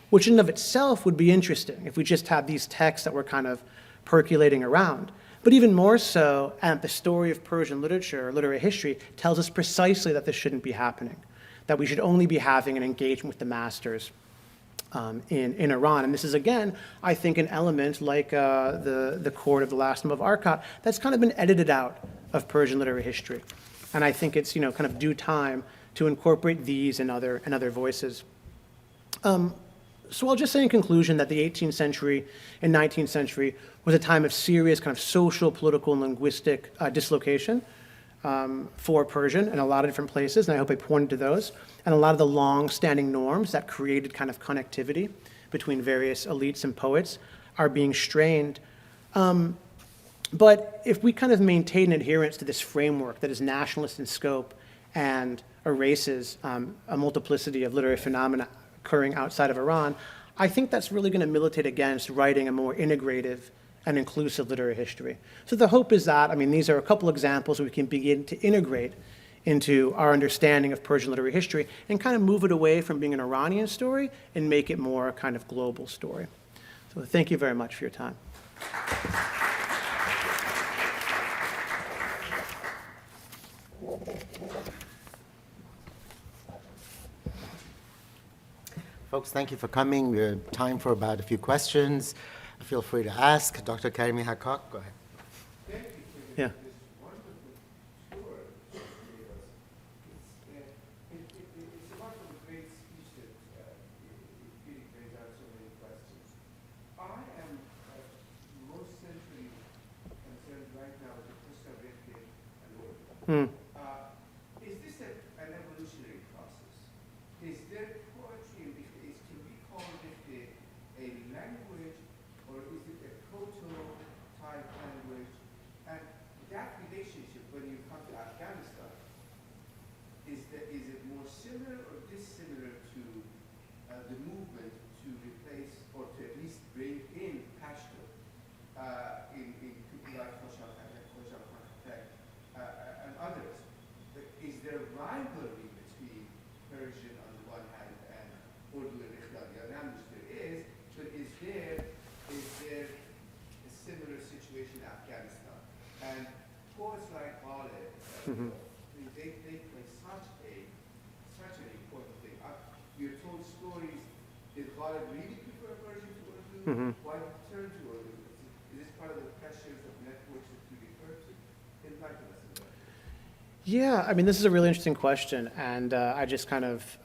which in and of itself would be interesting if we just had these texts that were kind of percolating around. But even more so, the story of Persian literature, or literary history, tells us precisely that this shouldn't be happening, that we should only be having an engagement with the masters in Iran. And this is, again, I think, an element like the court of the last of Arcot that's kind of been edited out of Persian literary history. And I think it's, kind of due time to incorporate these and other voices. So I'll just say in conclusion that the 18th century and 19th century was a time of serious kind of social, political, and linguistic dislocation for Persian in a lot of different places, and I hope I pointed to those, and a lot of the long-standing norms that created kind of connectivity between various elites and poets are being strained. But if we kind of maintain adherence to this framework that is nationalist in scope and erases a multiplicity of literary phenomena occurring outside of Iran, I think that's really going to militate against writing a more integrative and inclusive literary history. So the hope is that, these are a couple examples we can begin to integrate into our understanding of Persian literary history and kind of move it away from being an Iranian story and make it more a kind of global story. So thank you very much for your time. Folks, thank you for coming. We have time for about a few questions. Feel free to ask. Dr. Karimi Haqqaq, go ahead. Yeah. It's remarkable Is this an evolutionary process? Is there poetry, can we call it a language, or is it a proto-type language? And that relationship, when you come to Afghanistan, is it more similar or dissimilar to the movement to replace, or to at least bring in Pashto in people like Khoshab Khattak and others? Is there a rivalry between Persian on the one hand and Urdu and Ikhtiyari on the other? There is, but is there a similar situation in Afghanistan? And poets like Ghalib, they play such an important thing. You're told stories. Did Ghalib really prefer Persian to Urdu? Why did he turn to Urdu? Is this part of the pressures of networks that you refer to? Enlighten us on that. Yeah, I mean, this is a really interesting question, and I just kind of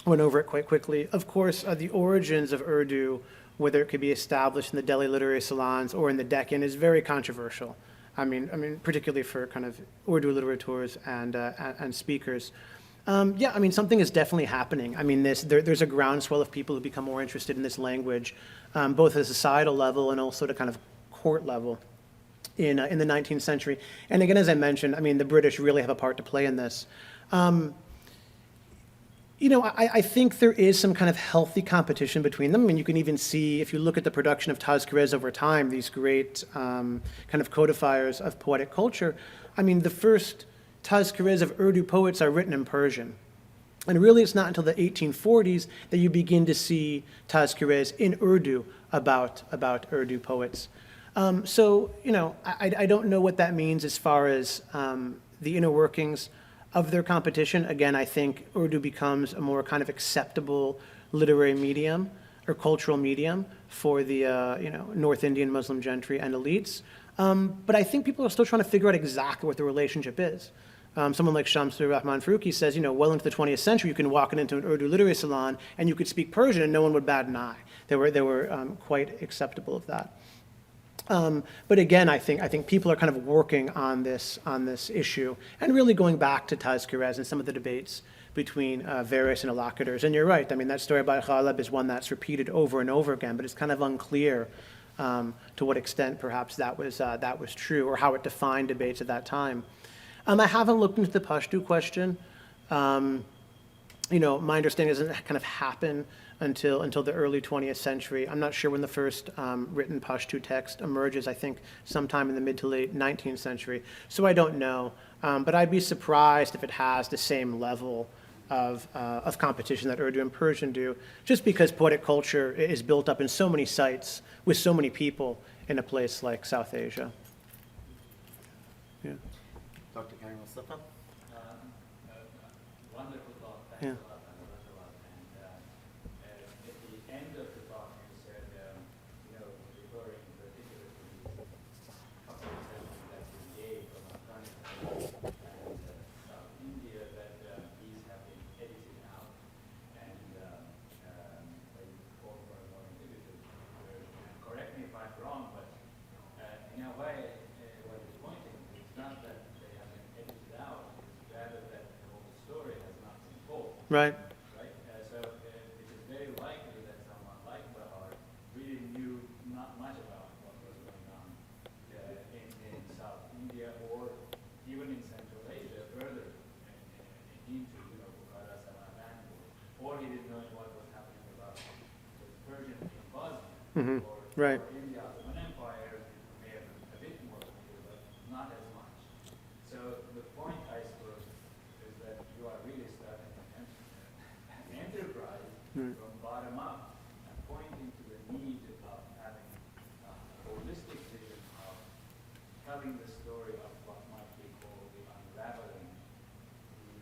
went over it quite quickly. Of course, the origins of Urdu, whether it could be established in the Delhi literary salons or in the Deccan, is very controversial. I mean, particularly for kind of Urdu literateurs and speakers. Yeah, I mean, something is definitely happening. I mean, there's a groundswell of people who become more interested in this language, both at a societal level and also at a kind of court level in the 19th century. And again, as I mentioned, I mean, the British really have a part to play in this. I think there is some kind of healthy competition between them. I mean, you can even see, if you look at the production of Tazkirehs over time, these great kind of codifiers of poetic culture. I mean, the first Tazkirehs of Urdu poets are written in Persian. And really, it's not until the 1840s that you begin to see Tazkirehs in Urdu about Urdu poets. So, I don't know what that means as far as the inner workings of their competition. Again, I think Urdu becomes a more kind of acceptable literary medium or cultural medium for the North Indian Muslim gentry and elites. But I think people are still trying to figure out exactly what the relationship is. Someone like Shamsur Rahman Farooqi says, well into the 20th century, you can walk into an Urdu literary salon and you could speak Persian and no one would bat an eye. They were quite acceptable of that. But again, I think people are kind of working on this issue and really going back to Tazkirehs and some of the debates between various interlocutors. And you're right. I mean, that story about Ghalib is one that's repeated over and over again, but it's kind of unclear to what extent perhaps that was true or how it defined debates at that time. I haven't looked into the Pashto question. My understanding doesn't kind of happen until the early 20th century. I'm not sure when the first written Pashto text emerges. I think sometime in the mid to late 19th century. So I don't know, but I'd be surprised if it has the same level of competition that Urdu and Persian do, just because poetic culture is built up in so many sites with so many people in a place like South Asia. Yeah. Dr. Karim Mustafa? Wonderful talk. Thanks Yeah. a lot. I learned a lot. And at the end of the talk, you said, referring in particular to the couple of sessions that you gave from Afghanistan and South India, that these have been edited out and they call for a more individual version. And correct me if I'm wrong, but in a way, what you're pointing to, it's not that they have been edited out, it's rather that the whole story has not been told. Right. Right? So it is very likely that someone like Bahar really knew not much about what was going on in South India or even in Central Asia, further into Bukhara, Samarkand, or he didn't know what was happening about the Persian in Bosnia Right. or in the Ottoman Empire. May have a bit more familiar, but not as much. So the point, I suppose, is that you are really starting an enterprise from bottom up and pointing to the need of having a holistic vision of telling the story of what might be called the unraveling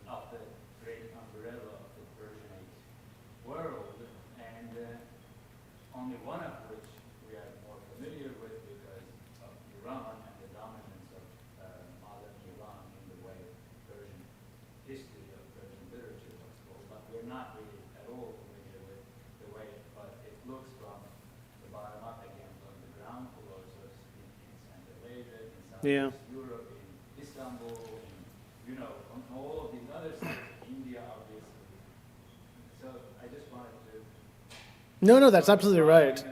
of the great umbrella of the Persianate world, and only one of which we are more familiar with because of Iran and the dominance of modern Iran in the way Persian history of Persian literature was told, but we're not really at all familiar with the way it looks from the bottom up again, from the ground below, so to speak, in Central Asia, in Southeast Europe, in Eastern Istanbul, and, on all of these other sites, India, obviously. So I just wanted to. No, that's absolutely right.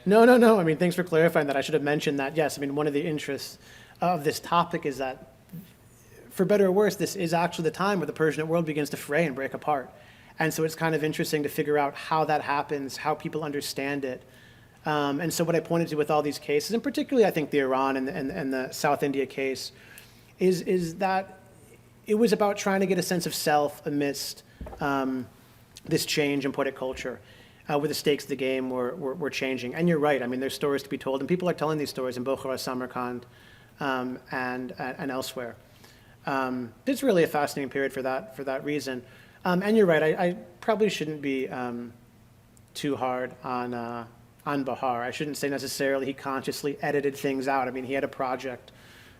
No. I mean, thanks for clarifying that. I should have mentioned that. Yes, I mean, one of the interests of this topic is that, for better or worse, this is actually the time where the Persian world begins to fray and break apart. And so it's kind of interesting to figure out how that happens, how people understand it. And so what I pointed to with all these cases, and particularly I think the Iran and the South India case, is that it was about trying to get a sense of self amidst this change in poetic culture, where the stakes of the game were changing. And you're right, I mean, there's stories to be told, and people are telling these stories in Bukhara, Samarkand, and elsewhere. It's really a fascinating period for that reason. And you're right, I probably shouldn't be too hard on Bahar. I shouldn't say necessarily he consciously edited things out. I mean, he had a project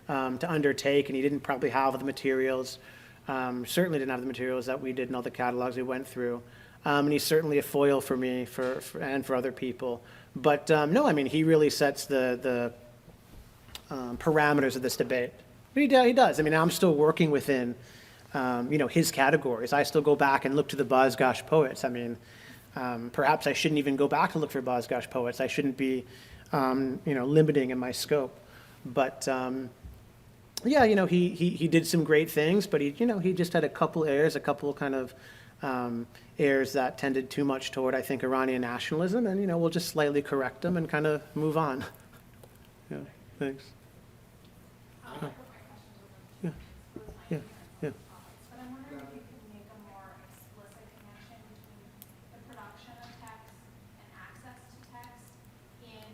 to undertake, and he didn't probably have the materials, certainly didn't have the materials that we did in all the catalogs we went through. And he's certainly a foil for me and for other people. But no, I mean, he really sets the parameters of this debate. But he does. I mean, I'm still working within, his categories. I still go back and look to the Bazgash poets. I mean, perhaps I shouldn't even go back to look for Bazgash poets. I shouldn't be, limiting in my scope. But yeah, he did some great things, but he just had a couple errors, a couple kind of errors that tended too much toward, I think, Iranian nationalism, and we'll just slightly correct them and kind of move on. Yeah, thanks. Yeah. But I'm wondering if you could make a more explicit connection between the production of text and access to text in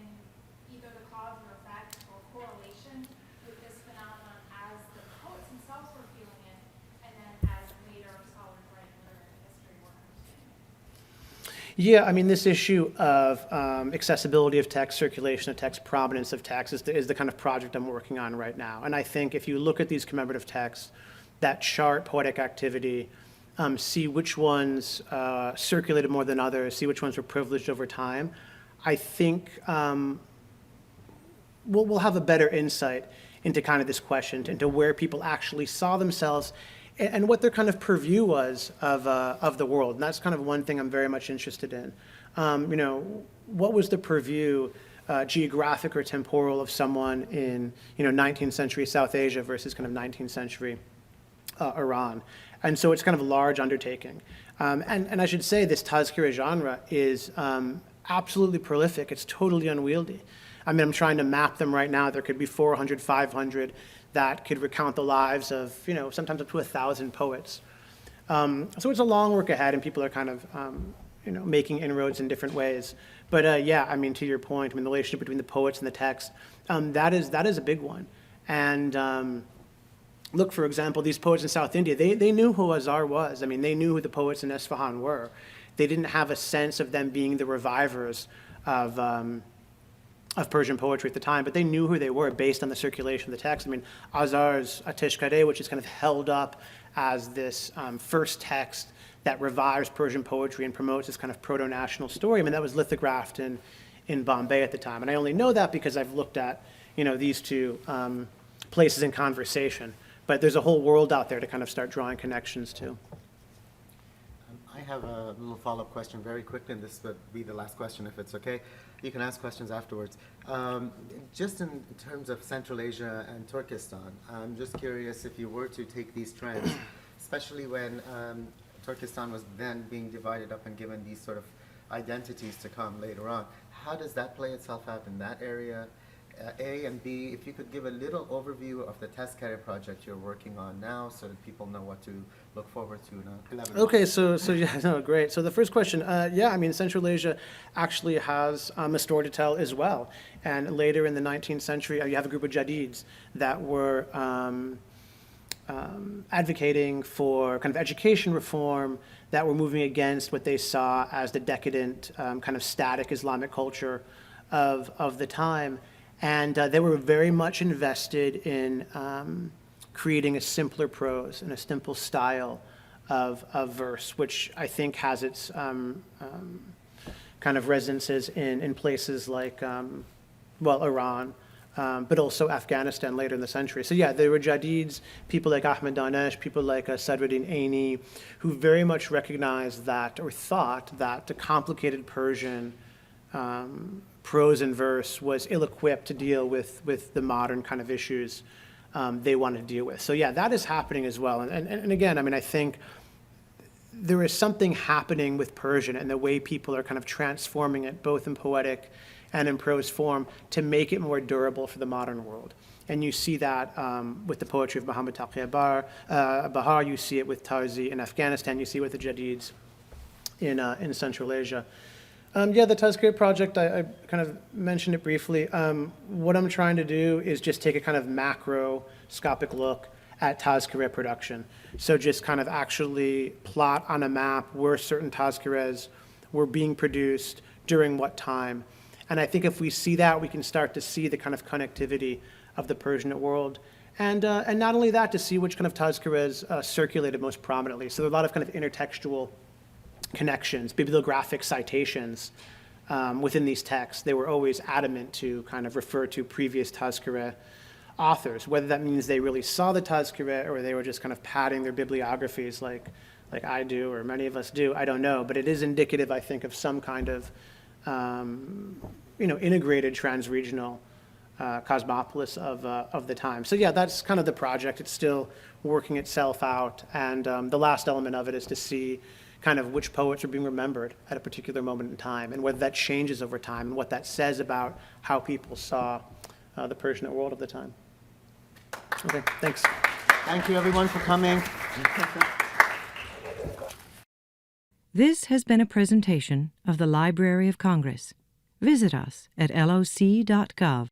either the cause or effect or correlation with this phenomenon as the poets themselves were feeling it, and then as later scholars writing literary history were understanding it. Yeah, I mean, this issue of accessibility of text, circulation of text, provenance of text is the kind of project I'm working on right now. And I think if you look at these commemorative texts that chart poetic activity, see which ones circulated more than others, see which ones were privileged over time, I think we'll have a better insight into kind of this question, into where people actually saw themselves and what their kind of purview was of the world. And that's kind of one thing I'm very much interested in. What was the purview, geographic or temporal, of someone in 19th century South Asia versus kind of 19th century Iran? And so it's kind of a large undertaking. And I should say this Tazkira genre is absolutely prolific. It's totally unwieldy. I mean, I'm trying to map them right now. There could be 400, 500 that could recount the lives of, sometimes up to 1,000 poets. So it's a long work ahead, and people are kind of, making inroads in different ways. But yeah, I mean, to your point, I mean, the relationship between the poets and the text, that is a big one. And look, for example, these poets in South India, they knew who Azar was. I mean, they knew who the poets in Esfahan were. They didn't have a sense of them being the revivers of Persian poetry at the time, but they knew who they were based on the circulation of the text. I mean, Azar's Ateshkade, which is kind of held up as this first text that revives Persian poetry and promotes this kind of proto-national story. I mean, that was lithographed in Bombay at the time. And I only know that because I've looked at, these two places in conversation. But there's a whole world out there to kind of start drawing connections to. I have a little follow-up question very quickly, and this would be the last question if it's okay. You can ask questions afterwards. Just in terms of Central Asia and Turkestan, I'm just curious if you were to take these trends, especially when Turkestan was then being divided up and given these sort of identities to come later on, how does that play itself out in that area? A, and B, if you could give a little overview of the Tazkere project you're working on now so that people know what to look forward to in 11 Okay, months. so yeah, no, great. So the first question, yeah, I mean, Central Asia actually has a story to tell as well. And later in the 19th century, you have a group of Jadids that were advocating for kind of education reform, that were moving against what they saw as the decadent, kind of static Islamic culture of the time. And they were very much invested in creating a simpler prose and a simple style of verse, which I think has its kind of resonances in places like, Iran, but also Afghanistan later in the century. So yeah, there were Jadids, people like Ahmed Danesh, people like Sadruddin Aini, who very much recognized that or thought that the complicated Persian prose and verse was ill-equipped to deal with the modern kind of issues they wanted to deal with. So yeah, that is happening as well. And again, I mean, I think there is something happening with Persian and the way people are kind of transforming it, both in poetic and in prose form, to make it more durable for the modern world. And you see that with the poetry of Muhammad Taqi Bahar, you see it with Tarzi in Afghanistan, you see it with the Jadids in Central Asia. Yeah, the Tazkirah project, I kind of mentioned it briefly. What I'm trying to do is just take a kind of macroscopic look at Tazkirah production. So just kind of actually plot on a map where certain Tazkirahs were being produced during what time. And I think if we see that, we can start to see the kind of connectivity of the Persianate world. And not only that, to see which kind of Tazkirahs circulated most prominently. So there are a lot of kind of intertextual connections, bibliographic citations within these texts. They were always adamant to kind of refer to previous Tazkirah authors, whether that means they really saw the Tazkirah or they were just kind of padding their bibliographies like I do or many of us do, I don't know. But it is indicative, I think, of some kind of integrated transregional cosmopolis of the time. So yeah, that's kind of the project. It's still working itself out. And the last element of it is to see kind of which poets are being remembered at a particular moment in time and whether that changes over time and what that says about how people saw the Persianate world of the time. Okay, thanks. Thank you, everyone, for coming. This has been a presentation of the Library of Congress. Visit us at loc.gov.